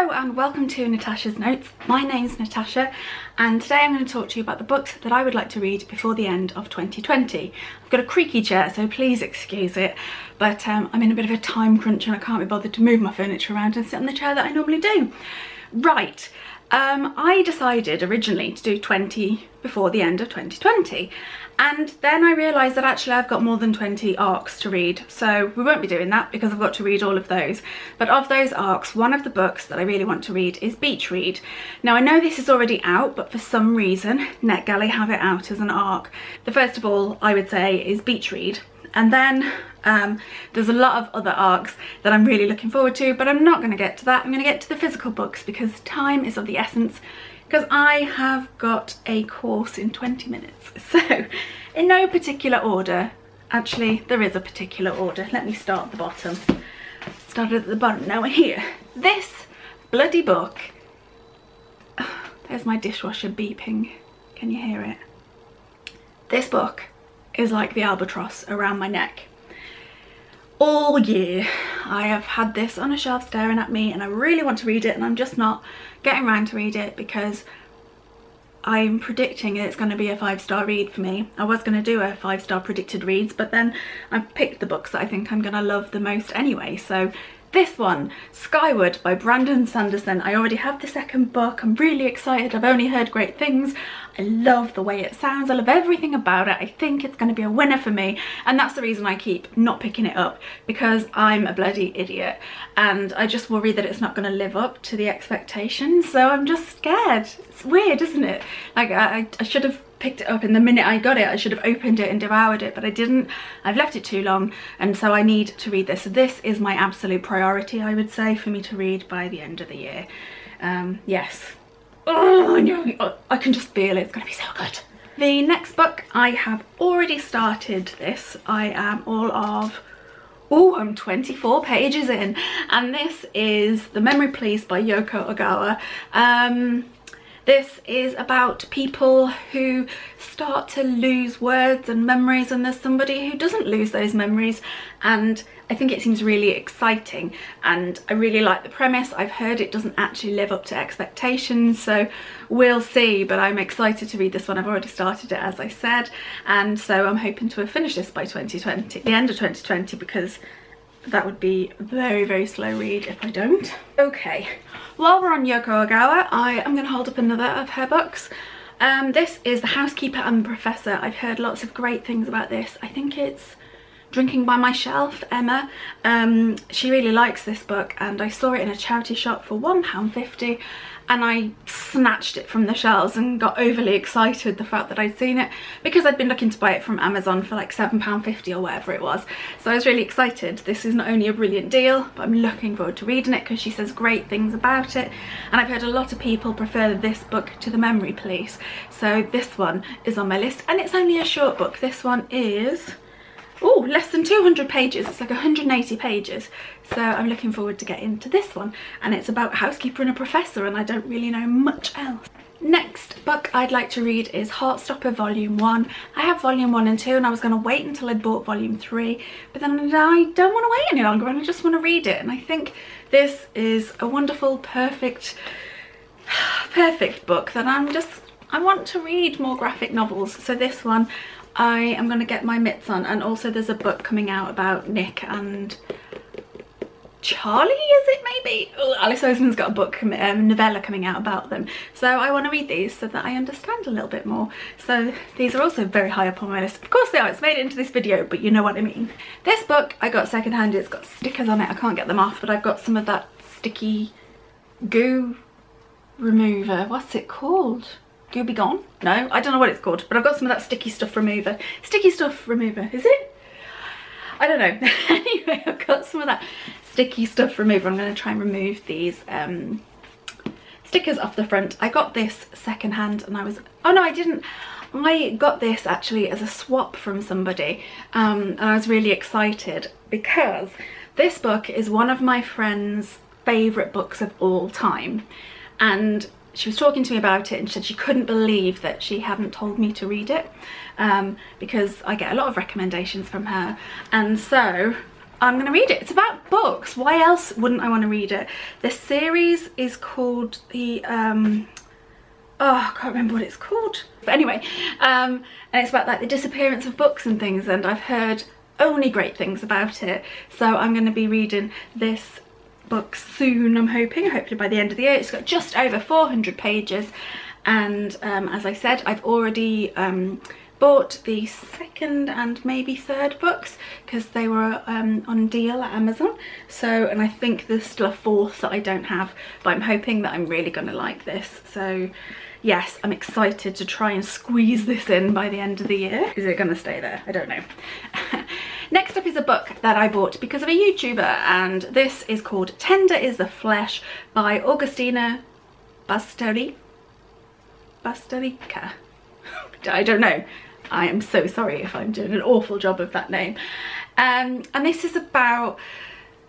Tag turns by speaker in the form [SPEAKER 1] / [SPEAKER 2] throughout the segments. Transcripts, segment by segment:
[SPEAKER 1] Hello and welcome to Natasha's Notes. My name's Natasha and today I'm going to talk to you about the books that I would like to read before the end of 2020. I've got a creaky chair, so please excuse it, but I'm in a bit of a time crunch and I can't be bothered to move my furniture around and sit on the chair that I normally do. Right, I decided originally to do 20 before the end of 2020, and then I realised that actually I've got more than 20 arcs to read, so we won't be doing that because I've got to read all of those. But of those arcs, one of the books that I really want to read is Beach Read. Now I know this is already out, but for some reason NetGalley have it out as an arc. The first of all I would say is Beach Read, and then there's a lot of other arcs that I'm really looking forward to, but I'm not going to get to that. I'm going to get to the physical books because time is of the essence, because I have got a course in 20 minutes. So in no particular order, actually there is a particular order. Let me start at the bottom. Started at the bottom, now we're here. This bloody book, there's my dishwasher beeping, can you hear it? This book is like the albatross around my neck. All year I have had this on a shelf staring at me and I really want to read it, and I'm just not getting around to read it because I'm predicting it's going to be a 5-star read for me. I was going to do a 5-star predicted reads, but then I've picked the books that I think I'm going to love the most anyway. So this one, Skyward by Brandon Sanderson. I already have the second book. I'm really excited. I've only heard great things. I love the way it sounds. I love everything about it. I think it's going to be a winner for me, and that's the reason I keep not picking it up, because I'm a bloody idiot and I just worry that it's not going to live up to the expectations. So I'm just scared. It's weird, isn't it? Like I should have picked it up, and the minute I got it I should have opened it and devoured it, but I didn't. I've left it too long, and so I need to read this. So this is my absolute priority, I would say, for me to read by the end of the year. Yes. Oh, I know, I can just feel it. It's going to be so good. The next book, I have already started this. I am all of, I'm 24 pages in, and this is The Memory Police by Yoko Ogawa. This is about people who start to lose words and memories, and there's somebody who doesn't lose those memories, and I think it seems really exciting and I really like the premise. I've heard it doesn't actually live up to expectations, so we'll see, but I'm excited to read this one. I've already started it, as I said, and so I'm hoping to have finished this by 2020, the end of 2020, because that would be a very, very slow read if I don't. Okay, while we're on Yoko Ogawa, I am going to hold up another of her books. This is The Housekeeper and the Professor. I've heard lots of great things about this. I think it's Drinking by My Shelf, Emma. She really likes this book, and I saw it in a charity shop for £1.50 and I snatched it from the shelves and got overly excited the fact that I'd seen it, because I'd been looking to buy it from Amazon for like £7.50 or whatever it was. So I was really excited. This is not only a brilliant deal, but I'm looking forward to reading it because she says great things about it, and I've heard a lot of people prefer this book to The Memory Police. So this one is on my list, and it's only a short book. This one is less than 200 pages. It's like 180 pages, so I'm looking forward to getting into this one, and it's about a housekeeper and a professor, and I don't really know much else. Next book I'd like to read is Heartstopper Volume 1. I have Volume 1 and 2 and I was going to wait until I'd bought Volume 3, but then I don't want to wait any longer and I just want to read it, and I think this is a wonderful, perfect book that I want to read more graphic novels. So this one I am going to get my mitts on, and also there's a book coming out about Nick and Charlie, is it maybe? Oh, Alice Oseman's got a book, novella coming out about them, so I want to read these so that I understand a little bit more. So these are also very high up on my list. Of course they are, it's made it into this video, but you know what I mean. This book I got secondhand. It's got stickers on it, I can't get them off, but I've got some of that sticky goo remover. What's it called? Gooby Gone? No, I don't know what it's called, but I've got some of that sticky stuff remover. Sticky stuff remover, is it? I don't know. Anyway, I've got some of that sticky stuff remover. I'm going to try and remove these stickers off the front. I got this secondhand and I was, oh no I didn't. I got this actually as a swap from somebody, and I was really excited because this book is one of my friend's favourite books of all time, and she was talking to me about it and said she couldn't believe that she hadn't told me to read it, because I get a lot of recommendations from her, and so I'm gonna read it. It's about books. Why else wouldn't I want to read it? The series is called the oh, I can't remember what it's called, but anyway, and it's about like the disappearance of books and things, and I've heard only great things about it, so I'm going to be reading this book soon, I'm hoping, hopefully by the end of the year. It's got just over 400 pages, and as I said, I've already bought the second and maybe third books because they were on deal at Amazon, so, and I think there's still a fourth that I don't have, but I'm hoping that I'm really going to like this. So yes, I'm excited to try and squeeze this in by the end of the year. Is it going to stay there? I don't know. Next up is a book that I bought because of a YouTuber, and this is called Tender is the Flesh by Augustina Bastarica. I don't know. I am so sorry if I'm doing an awful job of that name. And this is about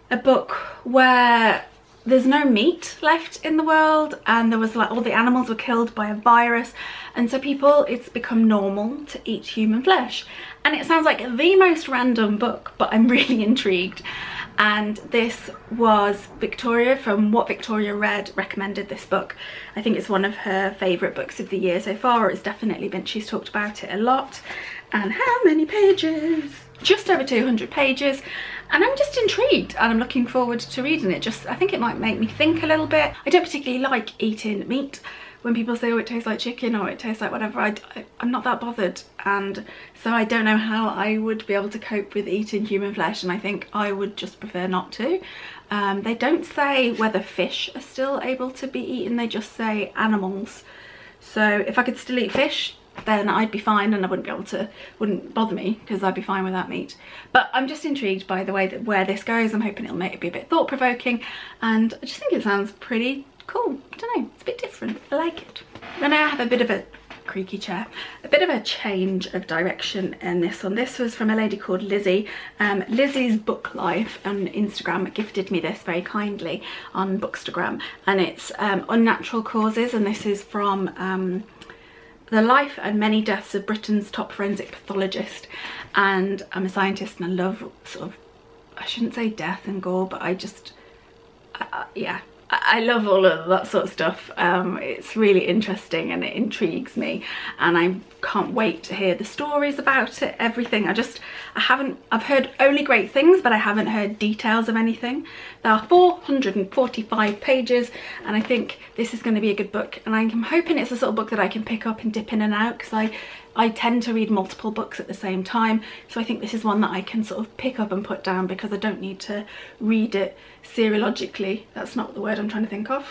[SPEAKER 1] a book where there's no meat left in the world, and there was like all the animals were killed by a virus, and so it's become normal to eat human flesh. And it sounds like the most random book, but I'm really intrigued. And this was Victoria, from What Victoria Read, recommended this book. I think it's one of her favourite books of the year so far, or it's definitely been, she's talked about it a lot. And how many pages? Just over 200 pages, and I'm just intrigued and I'm looking forward to reading it. Just, I think it might make me think a little bit. I don't particularly like eating meat. When people say, oh, it tastes like chicken or it tastes like whatever, I'm not that bothered, and so I don't know how I would be able to cope with eating human flesh, and I think I would just prefer not to. They don't say whether fish are still able to be eaten, they just say animals. So if I could still eat fish, then I'd be fine, and I wouldn't be able to, wouldn't bother me, because I'd be fine without meat. But I'm just intrigued by the way that where this goes. I'm hoping it'll make it be a bit thought-provoking, and I just think it sounds pretty cool. I don't know, it's a bit different. I like it. Then I have a bit of a creaky chair, a bit of a change of direction in this one. This was from a lady called Lizzie. Lizzie's Book Life on Instagram gifted me this very kindly on Bookstagram, and it's Unnatural Causes, and this is from The Life and Many Deaths of Britain's Top Forensic Pathologist. And I'm a scientist and I love sort of, I shouldn't say death and gore, but I just, yeah, I love all of that sort of stuff. It's really interesting and it intrigues me, and I can't wait to hear the stories about it, everything. I've heard only great things, but I haven't heard details of anything. There are 445 pages, and I think this is going to be a good book, and I'm hoping it's the sort of book that I can pick up and dip in and out, because I tend to read multiple books at the same time, so I think this is one that I can sort of pick up and put down, because I don't need to read it seriologically. That's not the word I'm trying to think of.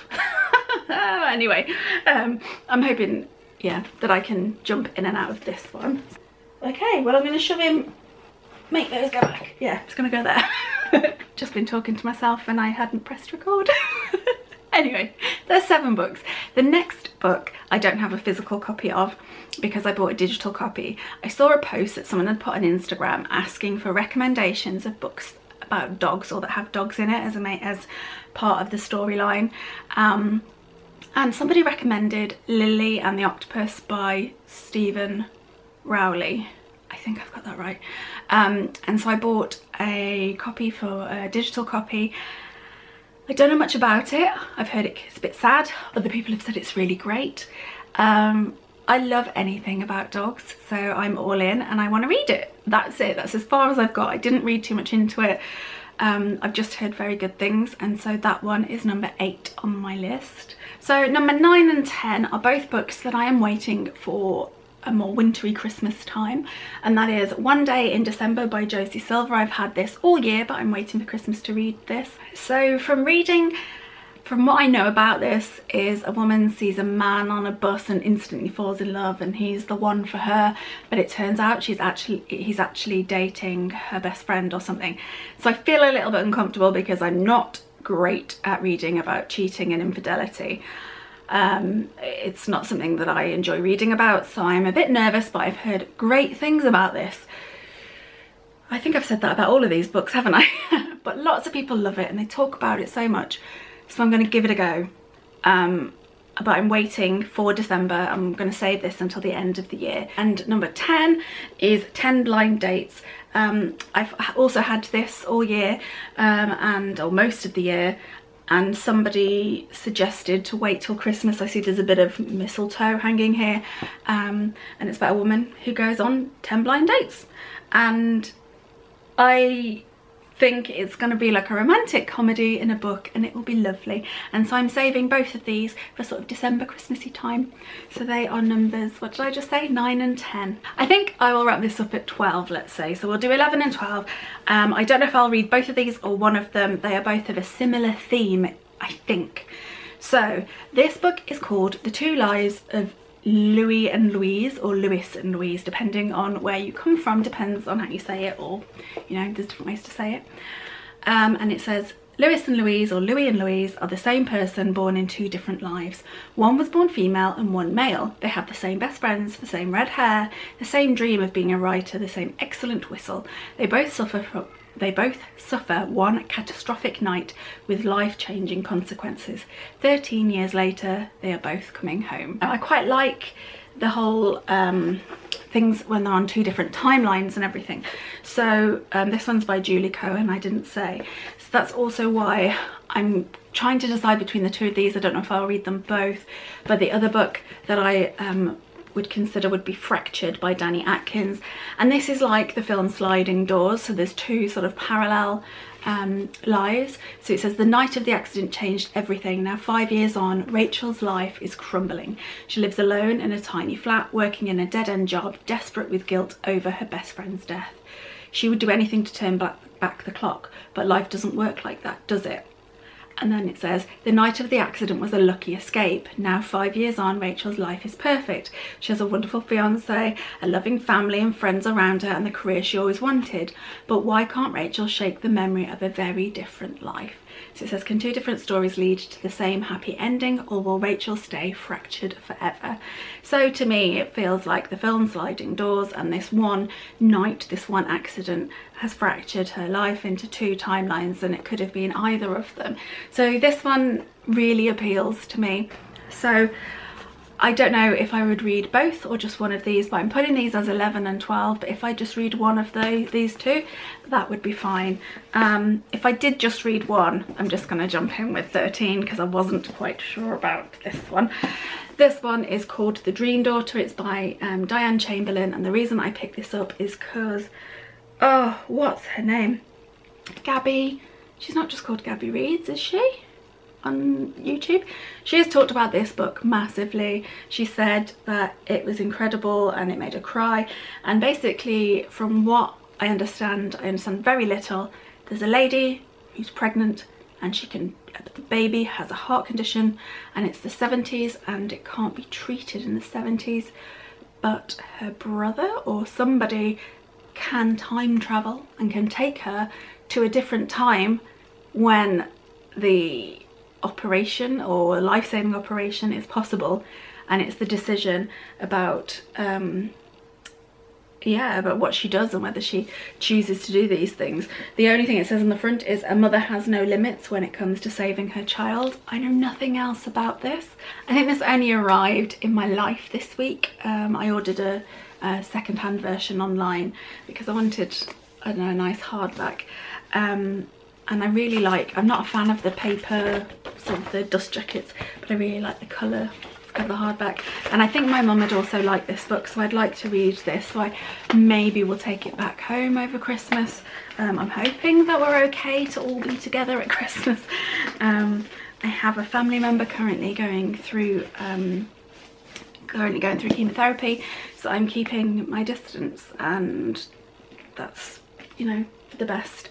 [SPEAKER 1] Anyway, I'm hoping, yeah, that I can jump in and out of this one. Okay, well, I'm going to shove him, make those go back. Yeah, it's going to go there. Just been talking to myself and I hadn't pressed record. Anyway, there's 7 books. The next book I don't have a physical copy of because I bought a digital copy. I saw a post that someone had put on Instagram asking for recommendations of books about dogs, or that have dogs in it as part of the storyline. And somebody recommended Lily and the Octopus by Stephen Rowley. I think I've got that right. And so I bought a copy for a digital copy. I don't know much about it. I've heard it's a bit sad. Other people have said it's really great. I love anything about dogs, so I'm all in and I want to read it. That's it. That's as far as I've got. I didn't read too much into it. I've just heard very good things, and so that one is number 8 on my list. So number 9 and 10 are both books that I am waiting for a more wintry Christmas time, and that is One Day in December by Josie Silver. I've had this all year, but I'm waiting for Christmas to read this. So from what I know about this, is a woman sees a man on a bus and instantly falls in love, and he's the one for her, but it turns out he's actually dating her best friend or something. So I feel a little bit uncomfortable because I'm not great at reading about cheating and infidelity. It's not something that I enjoy reading about, so I'm a bit nervous, but I've heard great things about this. I think I've said that about all of these books, haven't I? But lots of people love it and they talk about it so much, so I'm going to give it a go. but I'm waiting for December. I'm going to save this until the end of the year. And number 10 is 10 Blind Dates. I've also had this all year, or most of the year, and somebody suggested to wait till Christmas. I see there's a bit of mistletoe hanging here, and it's about a woman who goes on 10 blind dates, and I think it's going to be like a romantic comedy in a book, and it will be lovely. And so I'm saving both of these for sort of December Christmassy time. So they are numbers, what did I just say, 9 and 10. I think I will wrap this up at 12, let's say. So we'll do 11 and 12. I don't know if I'll read both of these or one of them. They are both of a similar theme, I think. So this book is called The Two Lives of Louis and Louise, or Lewis and Louise, depending on where you come from, depends on how you say it, or, you know, there's different ways to say it. And it says, Lewis and Louise, or Louis and Louise, are the same person born in two different lives. One was born female and one male. They have the same best friends, the same red hair, the same dream of being a writer, the same excellent whistle. They both suffer one catastrophic night with life-changing consequences. 13 years later, they are both coming home. I quite like the whole things when they're on two different timelines and everything. So this one's by Julie Cohen, I didn't say. So that's also why I'm trying to decide between the two of these. I don't know if I'll read them both, but the other book that I would consider would be Fractured by Danny Atkins, and this is like the film Sliding Doors, so there's two sort of parallel lives. So it says, the night of the accident changed everything. Now 5 years on, Rachel's life is crumbling. She lives alone in a tiny flat, working in a dead-end job, desperate with guilt over her best friend's death. She would do anything to turn back the clock, but life doesn't work like that, does it? And then it says, the night of the accident was a lucky escape. Now 5 years on, Rachel's life is perfect. She has a wonderful fiance, a loving family and friends around her, and the career she always wanted. But why can't Rachel shake the memory of a very different life? So it says, can two different stories lead to the same happy ending, or will Rachel stay fractured forever? So to me, it feels like the film Sliding Doors and this one night, this one accident has fractured her life into two timelines, and it could have been either of them. So this one really appeals to me. So I don't know if I would read both or just one of these, but I'm putting these as 11 and 12, but if I just read one of these two, that would be fine. If I did just read one, I'm just going to jump in with 13 because I wasn't quite sure about this one. This one is called The Dream Daughter. It's by Diane Chamberlain, and the reason I picked this up is because, oh, what's her name? Gabby. She's not just called Gabby Reads, is she? On YouTube. She has talked about this book massively. She said that it was incredible and it made her cry, and basically from what I understand very little. There's a lady who's pregnant and the baby has a heart condition, and it's the 70s and it can't be treated in the 70s, but her brother or somebody can time travel and can take her to a different time when the operation or life-saving operation is possible, and it's the decision about about what she does and whether she chooses to do these things. The only thing it says on the front is, a mother has no limits when it comes to saving her child. I know nothing else about this. I think this only arrived in my life this week. I ordered a second-hand version online because I wanted, I don't know, a nice hardback. And I really like, I'm not a fan of the paper, sort of the dust jackets, but I really like the colour of the hardback. And I think my mum would also like this book, so I'd like to read this, so I maybe will take it back home over Christmas. I'm hoping that we're okay to all be together at Christmas. I have a family member currently going through chemotherapy, so I'm keeping my distance, and that's, you know, for the best.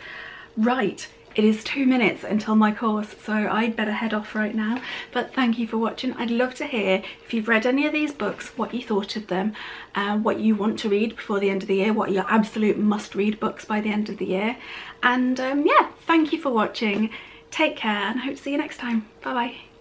[SPEAKER 1] Right, it is 2 minutes until my course, so I'd better head off right now. But thank you for watching. I'd love to hear if you've read any of these books, what you thought of them, what you want to read before the end of the year, what are your absolute must-read books by the end of the year. And yeah, thank you for watching. Take care, and I hope to see you next time. Bye bye.